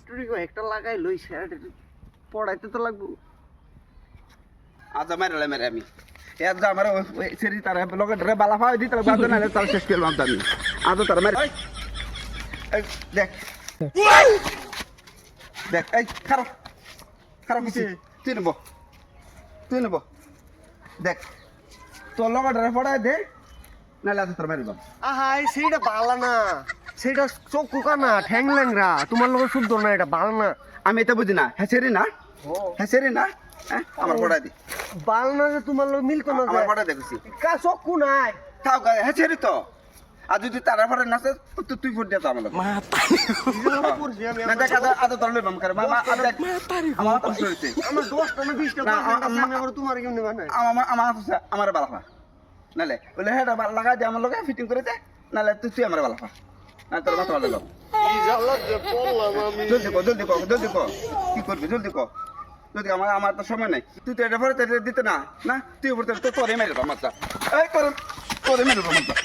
story একটা লাগাই লই স্যার পড়াইতে তো লাগবো আজ মেরে মেরে আমি এর যা আমার ওই সেরি তার লগে ধরে বালা ফাই দিতে বাদ না তার শেষ করলাম আমি আজ তার মেরে দেখ দেখ এই খারাপ খারাপ কিছু তুই নেব দেখ তোর লগে ধরে পড়াই দে নাহলে আজ তার মেরে আহাই সেইটা বালা না সেইটা চোখ কুকানা ঠ্যাং ল্যাংরা তোমার লোক শুদ্ধ না এটা বালা না আমি এটা বুঝি না হেসেরি না হেসেরি না আমার পড়াই দি বাল না যে তোমার লোক মিলতো না আমার পড়াই দেখছি কা চক্ষু নাই তাও হেসেরি তো আর যদি তারা পরে নাচে তুই ফুট দিয়ে তো আমার না দেখ আদা তোর লইবাম করে আমার তো হইছে আমার 10টা না 20টা আমার তোমার কেমনে বানায় আমার বালাফা নালে বলে হেটা লাগা দে আমার লগে ফিটিং করে দে নালে তুই আমার বালাফা না তোর মাথা ভালো কি জ্বালা যে পড়লাম আমি জলদি কর কি করবি জলদি কর যদি আমার তো সময় নাই তুই তো এটা পরে দিতে না না তুই উপর তোরে মেরে মাত্রা এই তোরে মেরে মাত্রা